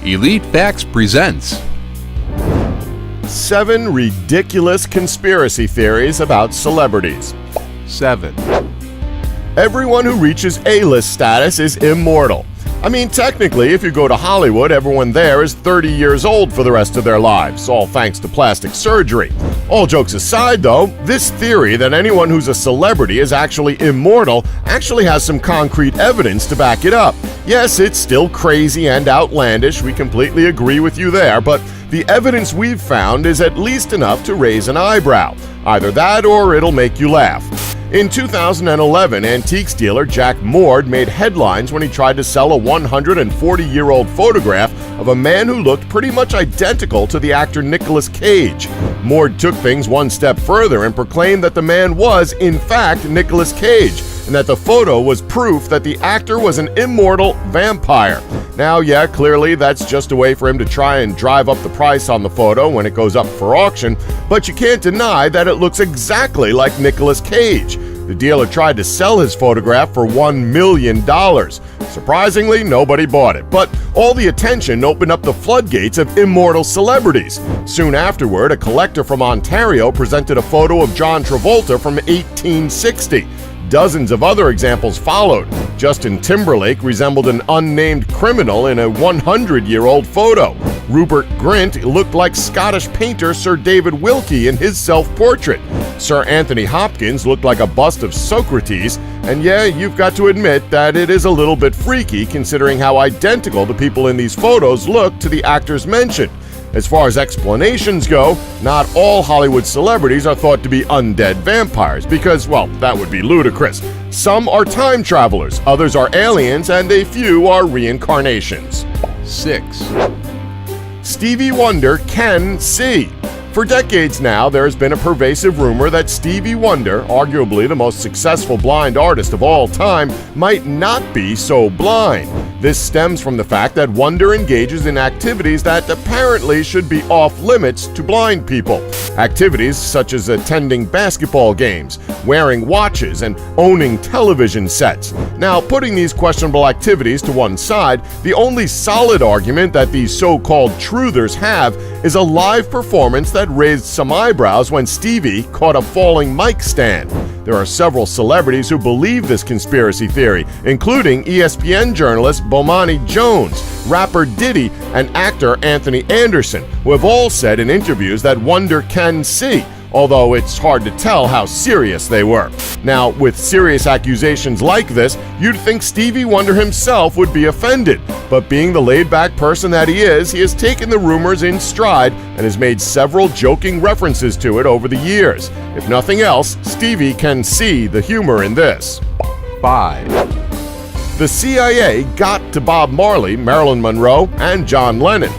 Elite Facts presents 7 ridiculous conspiracy theories about celebrities. 7. Everyone who reaches A-list status is immortal. I mean, technically, if you go to Hollywood, everyone there is 30 years old for the rest of their lives, all thanks to plastic surgery. All jokes aside, though, this theory that anyone who's a celebrity is actually immortal actually has some concrete evidence to back it up. Yes, it's still crazy and outlandish, we completely agree with you there, but the evidence we've found is at least enough to raise an eyebrow. Either that or it'll make you laugh. In 2011, antiques dealer Jack Mord made headlines when he tried to sell a 140-year-old photograph of a man who looked pretty much identical to the actor Nicolas Cage. Mord took things one step further and proclaimed that the man was, in fact, Nicolas Cage, and that the photo was proof that the actor was an immortal vampire. Now, yeah, clearly that's just a way for him to try and drive up the price on the photo when it goes up for auction, but you can't deny that it looks exactly like Nicolas Cage. The dealer tried to sell his photograph for $1 million. Surprisingly, nobody bought it, but all the attention opened up the floodgates of immortal celebrities. Soon afterward, a collector from Ontario presented a photo of John Travolta from 1860. Dozens of other examples followed. Justin Timberlake resembled an unnamed criminal in a 100-year-old photo. Rupert Grint looked like Scottish painter Sir David Wilkie in his self-portrait. Sir Anthony Hopkins looked like a bust of Socrates, and yeah, you've got to admit that it is a little bit freaky considering how identical the people in these photos look to the actors mentioned. As far as explanations go, not all Hollywood celebrities are thought to be undead vampires because, well, that would be ludicrous. Some are time travelers, others are aliens, and a few are reincarnations. 6. Stevie Wonder can see. For decades now, there has been a pervasive rumor that Stevie Wonder, arguably the most successful blind artist of all time, might not be so blind. This stems from the fact that Wonder engages in activities that apparently should be off-limits to blind people. Activities such as attending basketball games, wearing watches, and owning television sets. Now, putting these questionable activities to one side, the only solid argument that these so-called truthers have is a live performance that raised some eyebrows when Stevie caught a falling mic stand. There are several celebrities who believe this conspiracy theory, including ESPN journalist Bomani Jones, rapper Diddy, and actor Anthony Anderson, who have all said in interviews that Wonder can see, although it's hard to tell how serious they were. Now, with serious accusations like this, you'd think Stevie Wonder himself would be offended, but being the laid-back person that he has taken the rumors in stride and has made several joking references to it over the years. If nothing else, Stevie can see the humor in this. 5. The CIA got to Bob Marley, Marilyn Monroe, and John Lennon.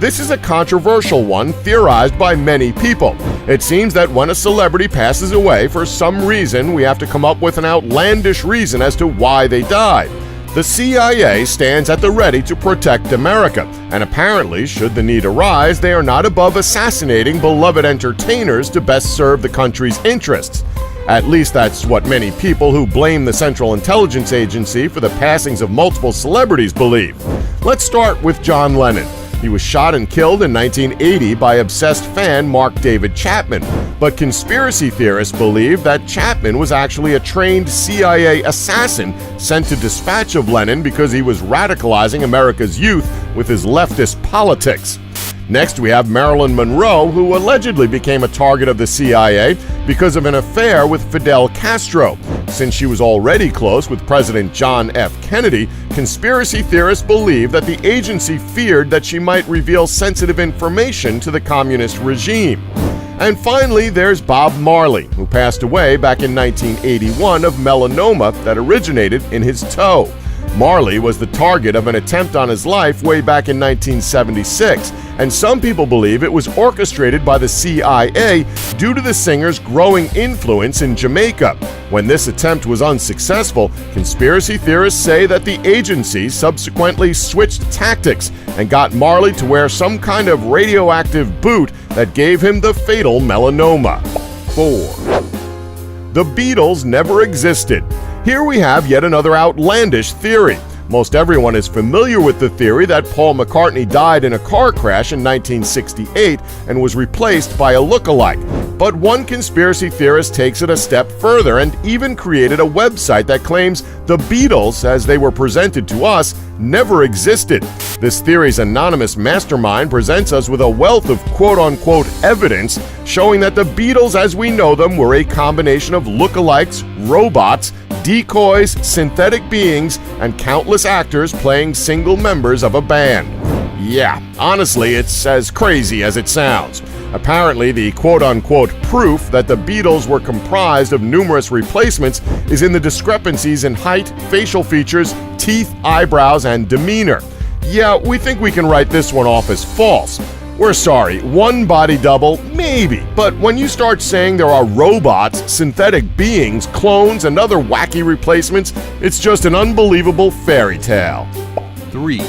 This is a controversial one theorized by many people. It seems that when a celebrity passes away, for some reason, we have to come up with an outlandish reason as to why they died. The CIA stands at the ready to protect America, and apparently, should the need arise, they are not above assassinating beloved entertainers to best serve the country's interests. At least that's what many people who blame the Central Intelligence Agency for the passings of multiple celebrities believe. Let's start with John Lennon. He was shot and killed in 1980 by obsessed fan Mark David Chapman, but conspiracy theorists believe that Chapman was actually a trained CIA assassin sent to dispatch of Lennon because he was radicalizing America's youth with his leftist politics. Next, we have Marilyn Monroe, who allegedly became a target of the CIA because of an affair with Fidel Castro. Since she was already close with President John F. Kennedy, conspiracy theorists believe that the agency feared that she might reveal sensitive information to the communist regime. And finally, there's Bob Marley, who passed away back in 1981 of melanoma that originated in his toe. Marley was the target of an attempt on his life way back in 1976, and some people believe it was orchestrated by the CIA due to the singer's growing influence in Jamaica. When this attempt was unsuccessful, conspiracy theorists say that the agency subsequently switched tactics and got Marley to wear some kind of radioactive boot that gave him the fatal melanoma. 4. The Beatles never existed. Here we have yet another outlandish theory. Most everyone is familiar with the theory that Paul McCartney died in a car crash in 1968 and was replaced by a look-alike. But one conspiracy theorist takes it a step further and even created a website that claims the Beatles, as they were presented to us, never existed. This theory's anonymous mastermind presents us with a wealth of quote-unquote evidence showing that the Beatles as we know them were a combination of look-alikes, robots, decoys, synthetic beings, and countless actors playing single members of a band. Yeah, honestly, it's as crazy as it sounds. Apparently, the quote-unquote proof that the Beatles were comprised of numerous replacements is in the discrepancies in height, facial features, teeth, eyebrows, and demeanor. Yeah, we think we can write this one off as false. We're sorry, one body double, maybe. But when you start saying there are robots, synthetic beings, clones, and other wacky replacements, it's just an unbelievable fairy tale. 3.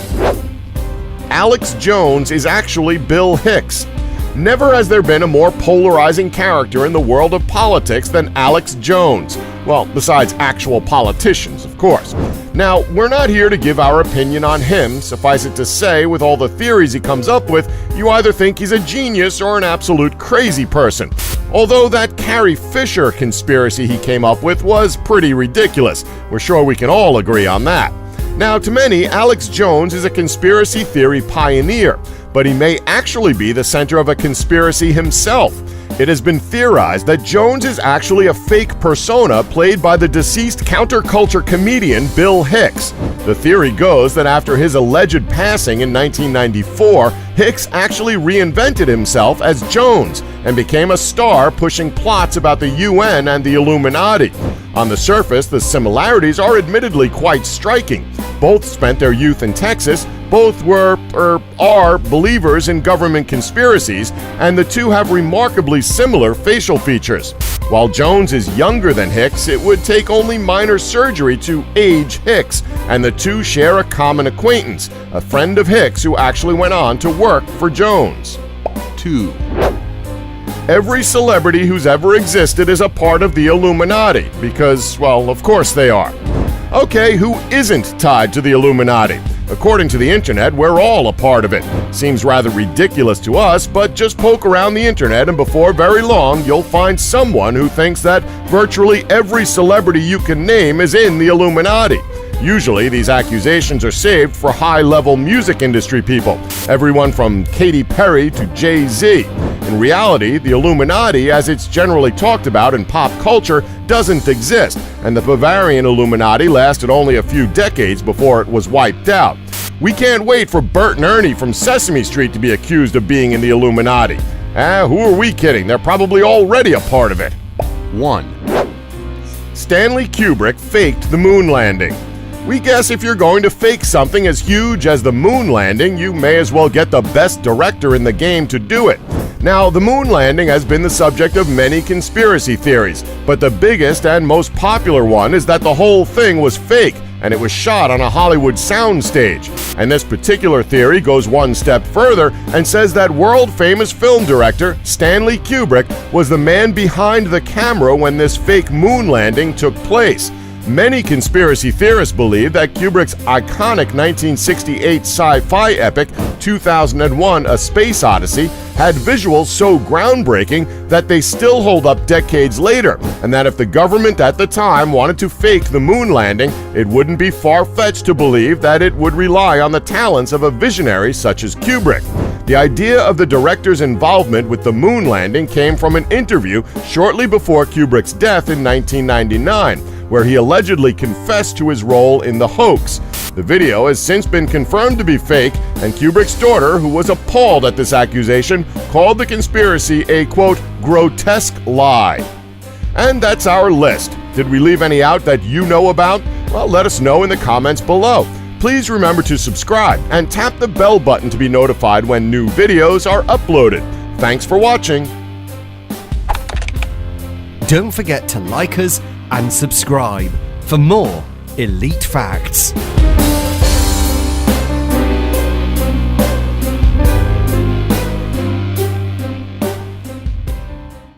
Alex Jones is actually Bill Hicks. Never has there been a more polarizing character in the world of politics than Alex Jones. Well, besides actual politicians, of course. Now, we're not here to give our opinion on him. Suffice it to say, with all the theories he comes up with, you either think he's a genius or an absolute crazy person. Although that Carrie Fisher conspiracy he came up with was pretty ridiculous. We're sure we can all agree on that. Now, to many, Alex Jones is a conspiracy theory pioneer, but he may actually be the center of a conspiracy himself. It has been theorized that Jones is actually a fake persona played by the deceased counterculture comedian Bill Hicks. The theory goes that after his alleged passing in 1994, Hicks actually reinvented himself as Jones and became a star pushing plots about the UN and the Illuminati. On the surface, the similarities are admittedly quite striking. Both spent their youth in Texas, both are believers in government conspiracies, and the two have remarkably similar facial features. While Jones is younger than Hicks, it would take only minor surgery to age Hicks, and the two share a common acquaintance, a friend of Hicks who actually went on to work for Jones. 2. Every celebrity who's ever existed is a part of the Illuminati, because, well, of course they are. Okay, who isn't tied to the Illuminati? According to the internet, we're all a part of it. Seems rather ridiculous to us, but just poke around the internet and before very long, you'll find someone who thinks that virtually every celebrity you can name is in the Illuminati. Usually, these accusations are saved for high-level music industry people, everyone from Katy Perry to Jay-Z. In reality, the Illuminati, as it's generally talked about in pop culture, doesn't exist, and the Bavarian Illuminati lasted only a few decades before it was wiped out. We can't wait for Bert and Ernie from Sesame Street to be accused of being in the Illuminati. Who are we kidding? They're probably already a part of it. 1. Stanley Kubrick faked the moon landing. We guess if you're going to fake something as huge as the moon landing, you may as well get the best director in the game to do it. Now, the moon landing has been the subject of many conspiracy theories, but the biggest and most popular one is that the whole thing was fake and it was shot on a Hollywood soundstage. And this particular theory goes one step further and says that world-famous film director Stanley Kubrick was the man behind the camera when this fake moon landing took place. Many conspiracy theorists believe that Kubrick's iconic 1968 sci-fi epic 2001: A Space Odyssey had visuals so groundbreaking that they still hold up decades later, and that if the government at the time wanted to fake the moon landing, it wouldn't be far-fetched to believe that it would rely on the talents of a visionary such as Kubrick. The idea of the director's involvement with the moon landing came from an interview shortly before Kubrick's death in 1999, where he allegedly confessed to his role in the hoax. The video has since been confirmed to be fake, and Kubrick's daughter, who was appalled at this accusation, called the conspiracy a, quote, grotesque lie. And that's our list. Did we leave any out that you know about? Well, let us know in the comments below. Please remember to subscribe and tap the bell button to be notified when new videos are uploaded. Thanks for watching. Don't forget to like us and subscribe for more Elite Facts.